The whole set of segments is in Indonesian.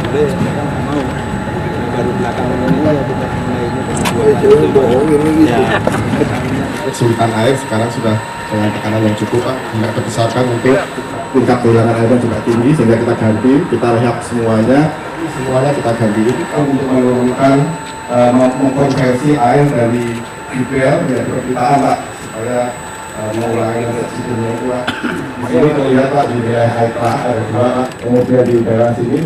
boleh, mereka nggak mau. Nah, baru belakangan ini ya kita mulai ini ya. Kesulitan air sekarang sudah dengan tekanan yang cukup, Pak, tidak terbesarkan untuk tingkat goyangan airnya juga tinggi, sehingga kita ganti, kita rehab semuanya kita ganti untuk menurunkan mengkonversi air dari IPL menjadi perpipaan, Pak, supaya mengurangi resikonya itu, Pak. Di sini terlihat, Pak, di wilayah Haitra ada 2, Pak. Kemudian di daerah sini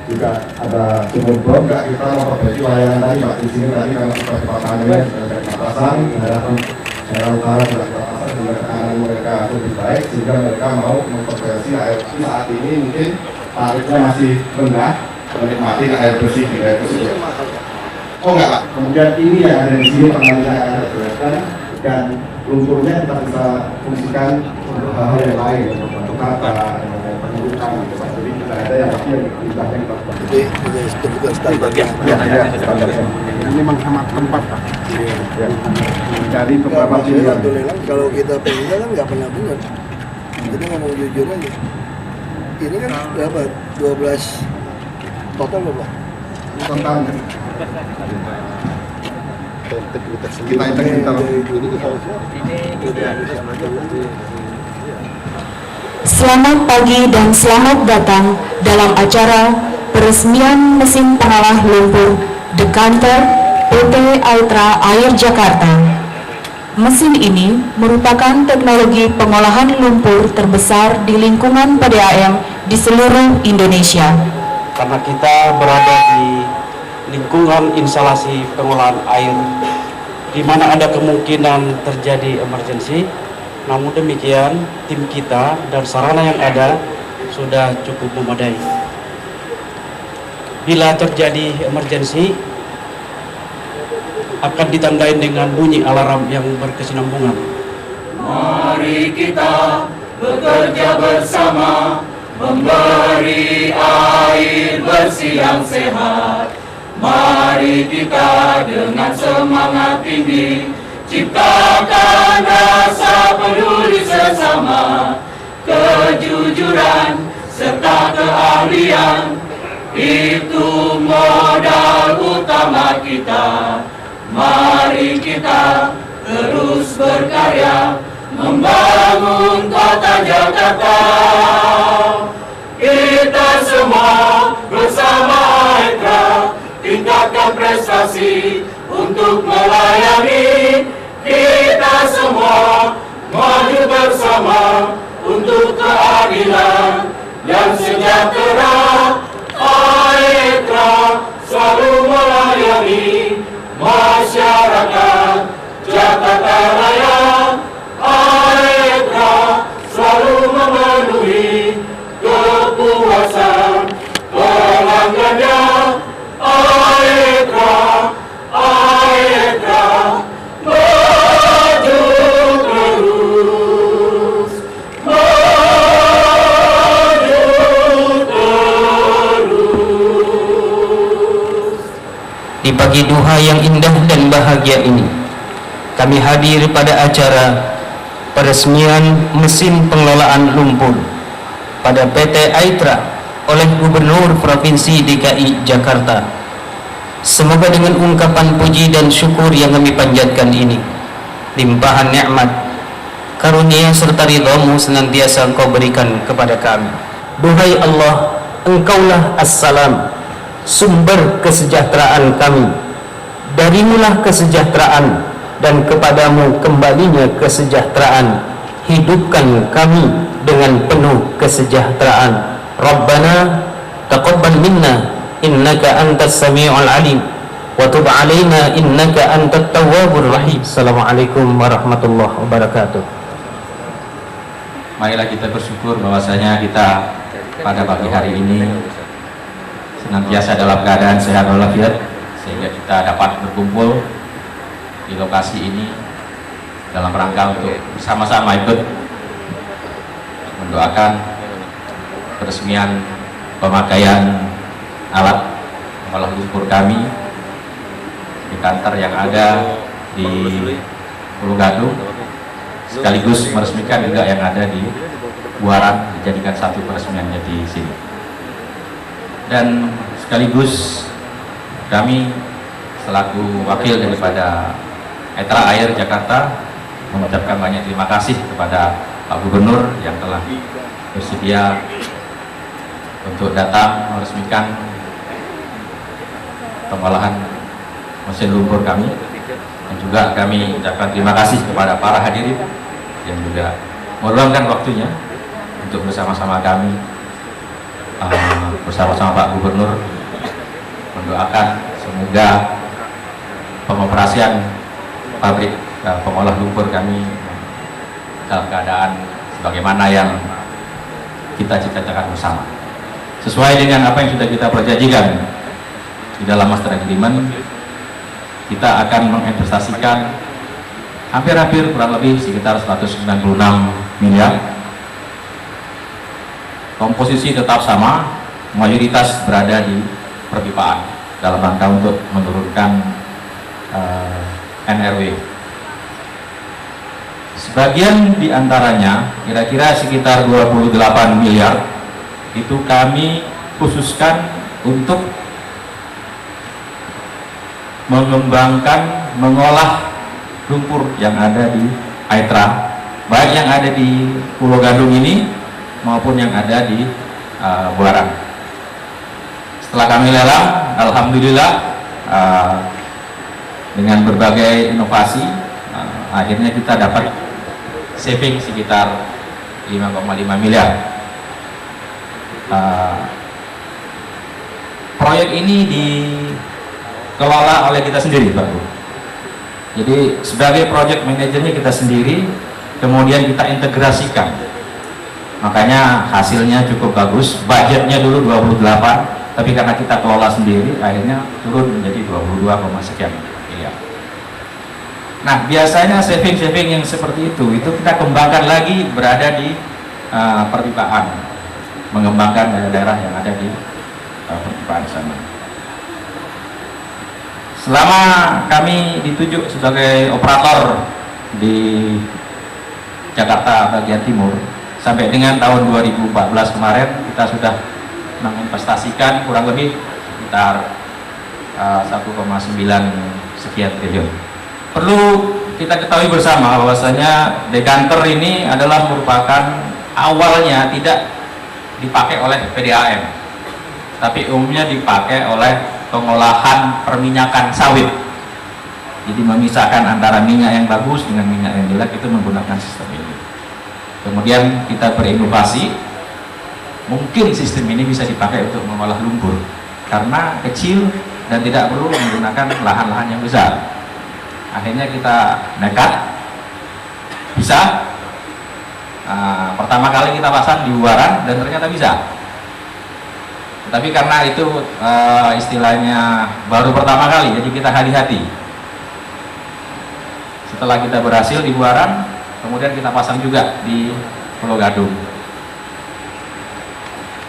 juga ada sumur bor. Kita memperbaiki layanan tadi, Pak. Di sini tadi karena kecepatannya sudah pasang, daerah utara juga pasang, sehingga tekanan mereka lebih baik, sehingga mereka mau memperbaiki air saat ini mungkin tarifnya masih rendah, menikmati air bersih di daerah tersebut. Oh enggak, Pak. Kemudian ini yang ada di sini pengalinnya yang ada jelaskan, dan lumpurnya kita bisa fungsikan untuk hal-hal yang lain, untuk kata, pendidikan, jadi tidak ada yang pasti yang kita Jadi itu bukan standar yang ini menghemat tempat, Pak. Dari beberapa pilihan kalau kita pengen kan nggak pernah benar. Jadi ngomong jujur aja. Ini kan berapa? 12 total berapa? Totalnya. Kita Selamat pagi dan selamat datang dalam acara peresmian mesin pengolah lumpur dekanter PT Aitra Air Jakarta. Mesin ini merupakan teknologi pengolahan lumpur terbesar di lingkungan PDAM di seluruh Indonesia. Karena kita berada di lingkungan instalasi pengolahan air di mana ada kemungkinan terjadi emergensi. Namun demikian, tim kita dan sarana yang ada sudah cukup memadai. Bila terjadi emergensi, akan ditandai dengan bunyi alarm yang berkesinambungan. Mari kita bekerja bersama, memberi air bersih yang sehat. Mari kita dengan semangat tinggi ciptakan rasa peduli sesama, kejujuran serta keahlian, itu modal utama kita. Mari kita terus berkarya membangun kota Jakarta. Kita semua bersama Aitra tingkatkan prestasi untuk melayani. Kita semua maju bersama untuk keadilan dan sejahtera. Aitra selalu melayani masyarakat Jakarta Raya. Aitra selalu memenuhi kepuasan pelanggannya. Aitra, Aitra, maju terus, maju terus. Di pagi duha yang indah dan bahagia ini, kami hadir pada acara peresmian mesin pengelolaan lumpur pada PT Aitra oleh Gubernur Provinsi DKI Jakarta. Semoga dengan ungkapan puji dan syukur yang kami panjatkan ini, limpahan nikmat, karunia serta ridhamu senantiasa Engkau berikan kepada kami. Duhai Allah, Engkaulah Assalam, sumber kesejahteraan kami. Darimulah kesejahteraan dan kepadamu kembalinya kesejahteraan. Hidupkan kami dengan penuh kesejahteraan. Rabbana taqabbal minna innaka antas sami'ul alim wa tub alaina innaka antat tawwabur rahim. Assalamualaikum warahmatullahi wabarakatuh. Marilah kita bersyukur bahwasanya kita pada pagi hari ini senantiasa dalam keadaan sehat walafiat, sehingga kita dapat berkumpul di lokasi ini dalam rangka untuk bersama-sama ikut mendoakan peresmian pemakaian alat pengolah lumpur kami di kantor yang ada di Pulau Gadung, sekaligus meresmikan juga yang ada di Buaran, dijadikan satu peresmiannya di sini. Dan sekaligus kami selaku wakil daripada Aitra Air Jakarta mengucapkan banyak terima kasih kepada Pak Gubernur yang telah bersedia untuk datang meresmikan pengolahan mesin lumpur kami, dan juga kami ucapkan terima kasih kepada para hadirin yang juga meluangkan waktunya untuk bersama-sama kami bersama-sama Pak Gubernur mendoakan semoga pengoperasian pabrik pengolah lumpur kami dalam keadaan sebagaimana yang kita cita-citakan bersama, sesuai dengan apa yang sudah kita perjanjikan di dalam Master Agreement. Kita akan menginvestasikan hampir kurang lebih sekitar 196 miliar. Komposisi tetap sama, mayoritas berada di perpipaan dalam rangka untuk menurunkan NRW. Sebagian diantaranya, kira-kira sekitar 28 miliar, itu kami khususkan untuk mengembangkan, mengolah lumpur yang ada di Aitra, baik yang ada di Pulau Gadung ini maupun yang ada di Buaran. Setelah kami lelang, alhamdulillah dengan berbagai inovasi akhirnya kita dapat saving sekitar 5,5 miliar. Proyek ini dikelola oleh kita sendiri, Pak Bu. Jadi sebagai project manajernya kita sendiri, kemudian kita integrasikan. Makanya hasilnya cukup bagus. Budgetnya dulu 28, tapi karena kita kelola sendiri, akhirnya turun menjadi 22, sekian miliar. Nah, biasanya saving yang seperti itu kita kembangkan lagi berada di perpipaan, mengembangkan daerah-daerah yang ada di perpipaan sana. Selama kami ditunjuk sebagai operator di Jakarta bagian timur, sampai dengan tahun 2014 kemarin kita sudah menginvestasikan kurang lebih sekitar 1,9 sekian triliun. Perlu kita ketahui bersama bahwasanya dekanter ini adalah merupakan awalnya tidak dipakai oleh PDAM, tapi umumnya dipakai oleh pengolahan perminyakan sawit. Jadi memisahkan antara minyak yang bagus dengan minyak yang jelek itu menggunakan sistem ini. Kemudian kita berinovasi, mungkin sistem ini bisa dipakai untuk mengolah lumpur karena kecil dan tidak perlu menggunakan lahan-lahan yang besar. Akhirnya kita nekat, bisa. Pertama kali kita pasang di Buaran dan ternyata bisa. Tapi karena itu istilahnya baru pertama kali, jadi kita hati-hati. Setelah kita berhasil di Buaran, kemudian kita pasang juga di Pulau Gadung.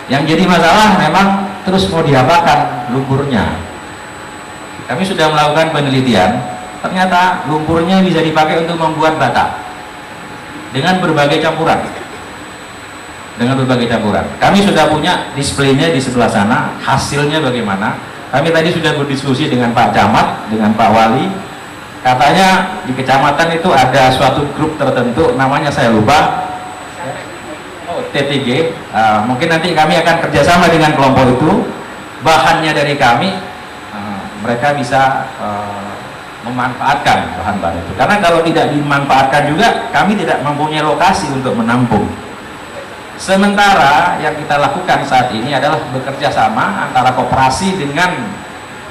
Yang jadi masalah memang terus mau diapakan lumpurnya. Kami sudah melakukan penelitian, ternyata lumpurnya bisa dipakai untuk membuat bata dengan berbagai campuran. Kami sudah punya displaynya di sebelah sana, hasilnya bagaimana. Kami tadi sudah berdiskusi dengan Pak Camat, dengan Pak Wali. Katanya di kecamatan itu ada suatu grup tertentu, namanya saya lupa, T3G. Mungkin nanti kami akan kerjasama dengan kelompok itu. Bahannya dari kami, mereka bisa memanfaatkan bahan-bahan itu. Karena kalau tidak dimanfaatkan juga, kami tidak mempunyai lokasi untuk menampung. Sementara yang kita lakukan saat ini adalah bekerja sama antara koperasi dengan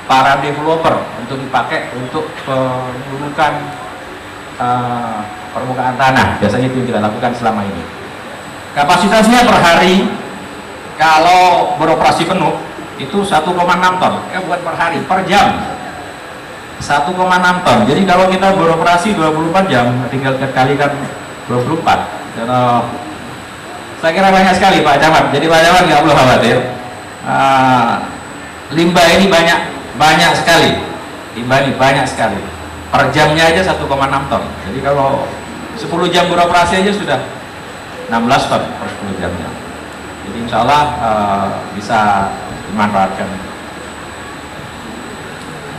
para developer untuk dipakai untuk pengurukan permukaan tanah. Biasanya itu yang kita lakukan selama ini. Kapasitasnya per hari kalau beroperasi penuh itu 1,6 ton. Bukan per hari, per jam 1,6 ton. Jadi kalau kita beroperasi 24 jam, tinggal kalikan 24. Saya kira banyak sekali Pak Camat. Jadi Pak Camat nggak perlu khawatir. Limbah ini banyak sekali. Limbah ini banyak sekali. Per jamnya aja 1,6 ton. Jadi kalau 10 jam beroperasi aja sudah 16 ton per 10 jamnya. Jadi insya Allah bisa dimanfaatkan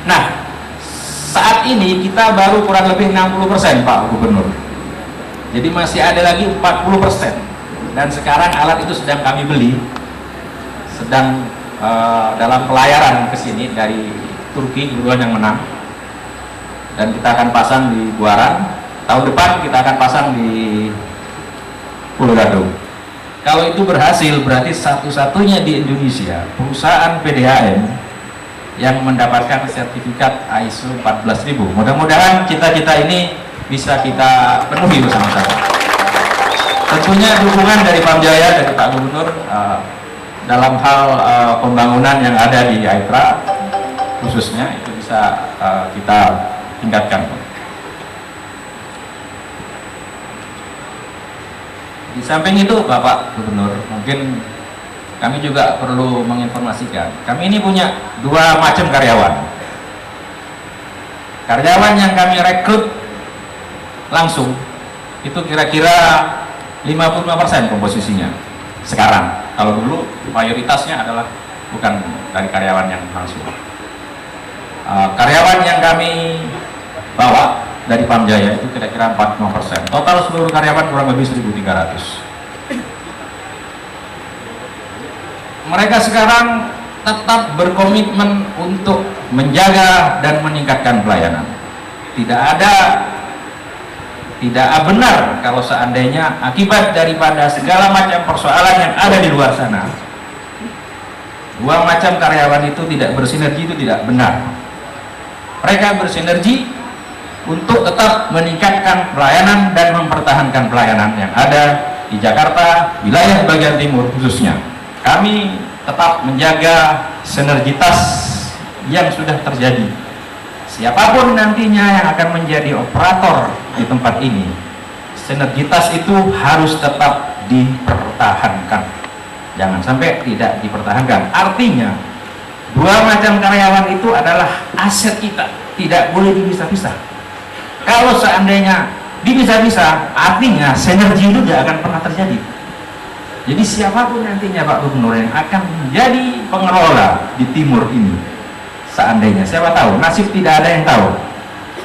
Nah, saat ini kita baru kurang lebih 60% Pak Gubernur. Jadi masih ada lagi 40%. Dan sekarang alat itu sedang kami beli, sedang dalam pelayaran ke sini dari Turki, duluan yang menang. Dan kita akan pasang di Buaran. Tahun depan kita akan pasang di Pulau Gadung. Kalau itu berhasil, berarti satu-satunya di Indonesia perusahaan PDAM yang mendapatkan sertifikat ISO 14000. Mudah-mudahan cita-cita ini bisa kita penuhi bersama-sama. Tentunya dukungan dari Pamjaya, dari Pak Gubernur dalam hal pembangunan yang ada di Aitra khususnya itu bisa kita tingkatkan. Di samping itu Bapak Gubernur, mungkin kami juga perlu menginformasikan, kami ini punya dua macam karyawan. Karyawan yang kami rekrut langsung itu kira-kira 55% komposisinya sekarang. Kalau dulu mayoritasnya adalah bukan dari karyawan yang langsung. Karyawan yang kami bawa dari Pamjaya itu kira-kira 45%. Total seluruh karyawan kurang lebih 1.300. Mereka sekarang tetap berkomitmen untuk menjaga dan meningkatkan pelayanan. Tidak benar kalau seandainya akibat daripada segala macam persoalan yang ada di luar sana, dua macam karyawan itu tidak bersinergi, itu tidak benar. Mereka bersinergi untuk tetap meningkatkan pelayanan dan mempertahankan pelayanan yang ada di Jakarta, wilayah bagian timur khususnya. Kami tetap menjaga sinergitas yang sudah terjadi. Siapapun nantinya yang akan menjadi operator di tempat ini, sinergitas itu harus tetap dipertahankan. Jangan sampai tidak dipertahankan. Artinya, dua macam karyawan itu adalah aset kita, tidak boleh dipisah-pisah. Kalau seandainya dipisah-pisah, artinya sinergi itu tidak akan pernah terjadi. Jadi siapapun nantinya Pak Gubernur yang akan menjadi pengelola di timur ini, seandainya, siapa tahu, nasib tidak ada yang tahu.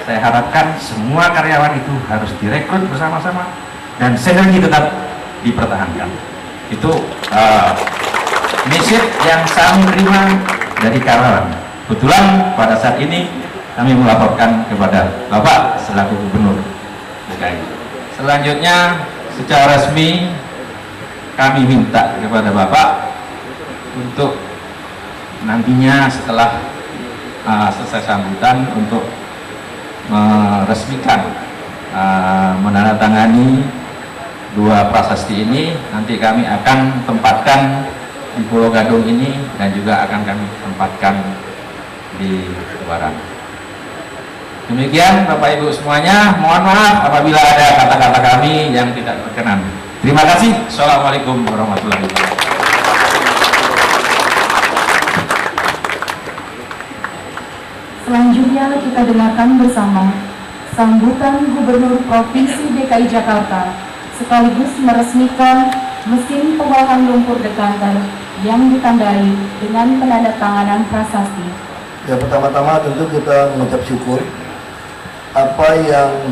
Saya harapkan semua karyawan itu harus direkrut bersama-sama dan sinergi tetap dipertahankan. Itu message yang saya terima dari karyawan. Kebetulan pada saat ini kami melaporkan kepada Bapak selaku Gubernur DKI. Selanjutnya secara resmi kami minta kepada Bapak untuk nantinya setelah selesai sambutan untuk meresmikan menandatangani dua prasasti ini. Nanti kami akan tempatkan di Pulau Gadung ini dan juga akan kami tempatkan di Buaran. Demikian Bapak Ibu semuanya, mohon maaf apabila ada kata-kata kami yang tidak berkenan. Terima kasih. Assalamualaikum warahmatullahi wabarakatuh. Selanjutnya kita dengarkan bersama sambutan Gubernur Provinsi DKI Jakarta sekaligus meresmikan mesin pengolahan lumpur dekanter yang ditandai dengan penandatanganan prasasti. Ya, pertama-tama tentu kita mengucap syukur apa yang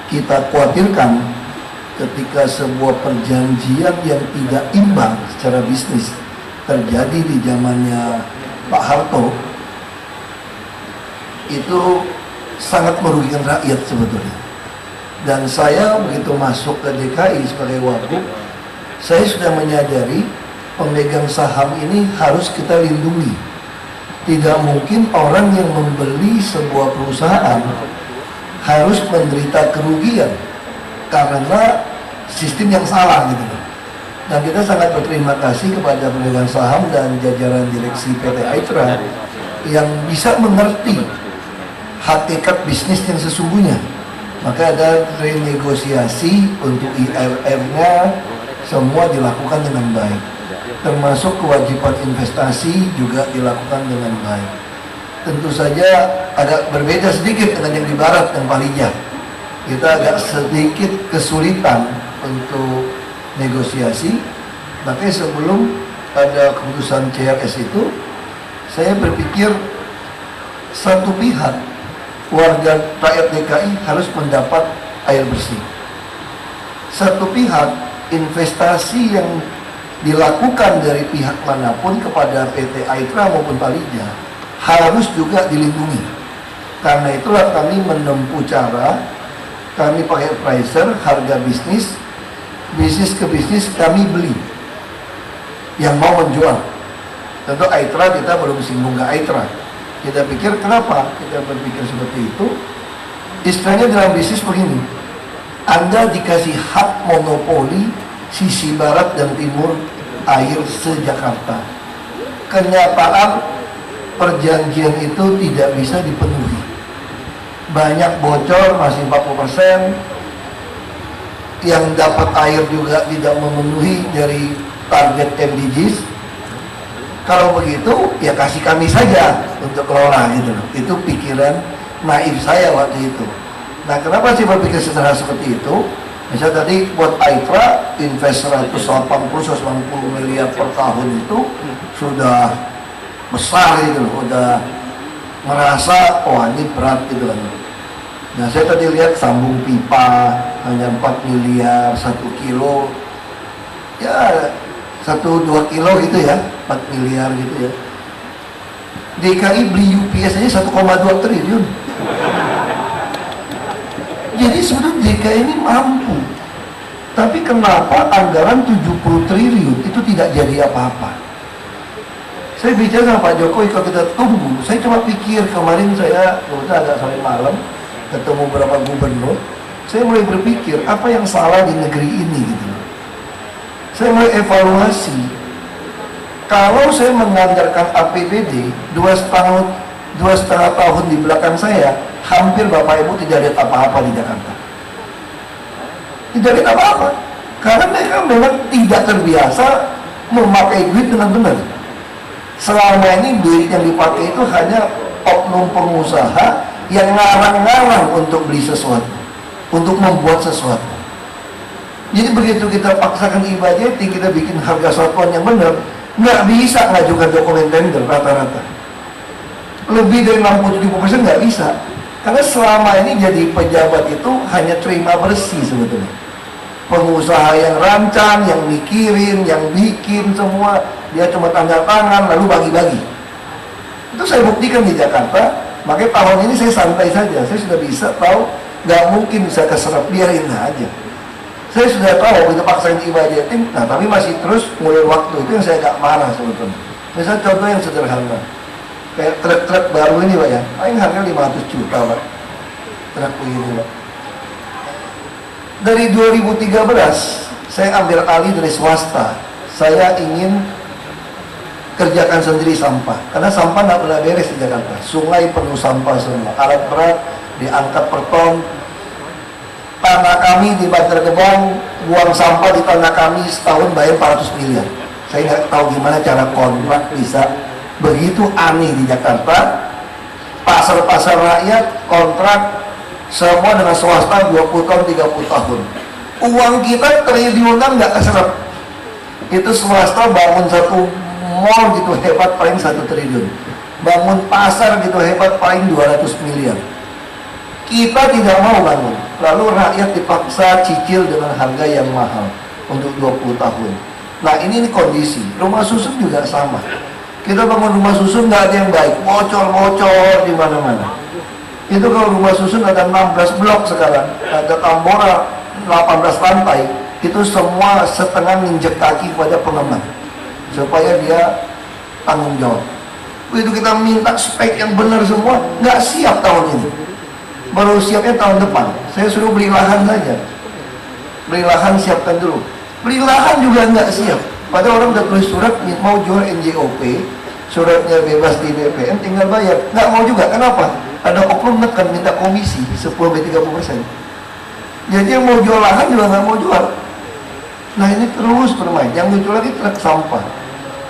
kita khawatirkan ketika sebuah perjanjian yang tidak imbang secara bisnis terjadi di zamannya Pak Harto, itu sangat merugikan rakyat sebetulnya. Dan saya begitu masuk ke DKI sebagai wagub, saya sudah menyadari pemegang saham ini harus kita lindungi. Tidak mungkin orang yang membeli sebuah perusahaan harus menderita kerugian karena sistem yang salah gitu. Dan kita sangat berterima kasih kepada pemegang saham dan jajaran direksi PT Aitra yang bisa mengerti hakikat bisnis yang sesungguhnya. Maka ada renegosiasi untuk IRR-nya semua dilakukan dengan baik. Termasuk kewajiban investasi juga dilakukan dengan baik. Tentu saja agak berbeda sedikit dengan yang di barat dan Palija. Kita agak sedikit kesulitan untuk negosiasi. Makanya sebelum ada keputusan CRS itu, saya berpikir Satu pihak, warga rakyat DKI harus mendapat air bersih. Satu pihak, investasi yang dilakukan dari pihak manapun kepada PT Aitra maupun Palija harus juga dilindungi. Karena itulah kami menempuh cara, kami pakai pricer, harga bisnis ke bisnis kami beli yang mau menjual. Tentu Aitra kita belum singgung ke Aitra. Kita pikir kenapa kita berpikir seperti itu? Istilahnya dalam bisnis begini, Anda dikasih hak monopoli sisi barat dan timur air se-Jakarta. Kenyataan perjanjian itu tidak bisa dipenuhi. Banyak bocor, masih 40%. Yang dapat air juga tidak memenuhi dari target MDGs. Kalau begitu, ya kasih kami saja untuk kelola gitu loh. Itu pikiran naif saya waktu itu. Nah, kenapa sih berpikir sederhana seperti itu? Misalnya tadi buat Aitra invest 180-190 miliar per tahun itu sudah besar gitu loh, udah merasa oh ini berat gitu kan. Nah, saya tadi lihat sambung pipa hanya 4 miliar 1 kilo, ya 1-2 kilo gitu ya, 4 miliar gitu ya. DKI beli UPS aja 1,2 triliun. Jadi sebenarnya DKI ini mampu. Tapi kenapa anggaran 70 triliun itu tidak jadi apa-apa? Saya bicara sama Pak Jokowi, kalau kita tunggu, saya cuma pikir kemarin saya agak sampai malam ketemu beberapa gubernur, saya mulai berpikir apa yang salah di negeri ini gitu. Saya mulai evaluasi. Kalau saya menganggarkan APBD 2,5 tahun di belakang saya, hampir Bapak Ibu tidak lihat apa-apa di Jakarta. Tidak lihat apa-apa. Karena mereka memang tidak terbiasa memakai duit dengan benar. Selama ini duit yang dipakai itu hanya oknum pengusaha yang ngarang-ngarang untuk beli sesuatu, untuk membuat sesuatu. Jadi begitu kita paksakan e-budgeting, kita bikin harga satuan yang benar, nggak bisa ngajukan dokumen tender rata-rata. Lebih dari 60-70% nggak bisa. Karena selama ini jadi pejabat itu hanya terima bersih sebetulnya. Pengusaha yang rancang, yang mikirin, yang bikin semua, dia cuma tanda tangan lalu bagi-bagi. Itu saya buktikan di Jakarta. Makanya tahun ini saya santai saja. Saya sudah bisa tahu nggak mungkin bisa keserap, biarin aja. Saya sudah tahu kita paksain e-budgeting, nah tapi masih terus mulai waktu itu yang saya agak marah sebetulnya. Misalnya contoh yang sederhana, kayak truk-truk baru ini Pak ya, paling harga 500 juta Pak, truk begini Pak. Dari 2013 saya ambil alih dari swasta, saya ingin kerjakan sendiri sampah, karena sampah nggak pernah beres di Jakarta. Sungai penuh sampah semua, alat berat diangkat per ton. Tanah kami di Bantar Gebang, buang sampah di tanah kami setahun bayar 400 miliar. Saya nggak tahu gimana cara kontrak bisa begitu aneh di Jakarta. Pasar-pasar rakyat kontrak semua dengan swasta 20 tahun, 30 tahun. Uang kita triliunan nggak keserap. Itu swasta bangun satu mall gitu hebat paling 1 triliun. Bangun pasar gitu hebat paling 200 miliar. Kita tidak mau bangun, lalu rakyat dipaksa cicil dengan harga yang mahal untuk 20 tahun. Nah ini kondisi, rumah susun juga sama. Kita bangun rumah susun nggak ada yang baik, bocor-bocor di mana-mana. Itu kalau rumah susun ada 16 blok sekarang, ada tambora 18 lantai, itu semua setengah nginjek kaki pada pengembang supaya dia tanggung jawab. Begitu kita minta spek yang benar semua, nggak siap tahun ini. Baru siapnya tahun depan. Saya suruh beli lahan saja. Beli lahan siapkan dulu. Beli lahan juga nggak siap. Padahal orang udah tulis surat mau jual NJOP, suratnya bebas di BPN, tinggal bayar. Nggak mau juga. Kenapa? Ada oknum nekan minta komisi 10-30%. Jadi yang mau jual lahan juga nggak mau jual. Nah ini terus bermain. Yang lucu lagi truk sampah.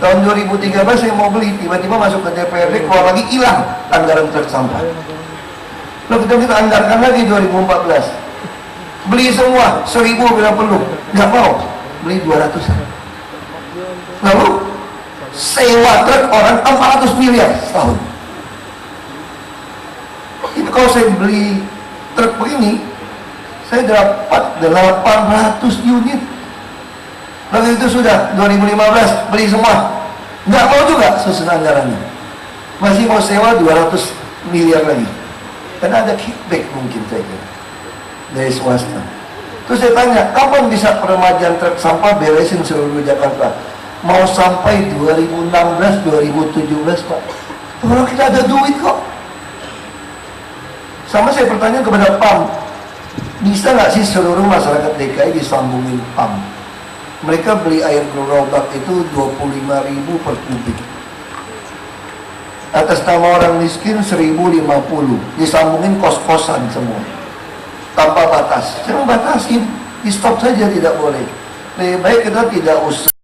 Tahun 2013 saya mau beli, tiba-tiba masuk ke DPRD, keluar lagi hilang anggaran truk sampah. Lalu kita anggarkan lagi 2014, beli semua 1000 bila perlu, nggak mau, beli 200-an. Lalu sewa truk orang 400 miliar setahun. kalau saya beli truk begini, saya dapat 800 unit. Lalu itu sudah 2015 beli semua. Nggak mau juga susun anggarannya. Masih mau sewa 200 miliar lagi. Karena ada kickback mungkin saya kira dari swasta. Terus saya tanya, kapan bisa peremajaan truk sampah beresin seluruh Jakarta? Mau sampai 2016-2017 Pak. Kalau kita ada duit kok. Sama saya bertanya kepada PAM, bisa nggak sih seluruh masyarakat DKI disambungin PAM? Mereka beli air gerobak itu 25.000 per kubik. Atas nama orang miskin 1.050, disambungin kos-kosan semua tanpa batas. Saya batasin, di stop saja, tidak boleh. Lebih baik kita tidak usah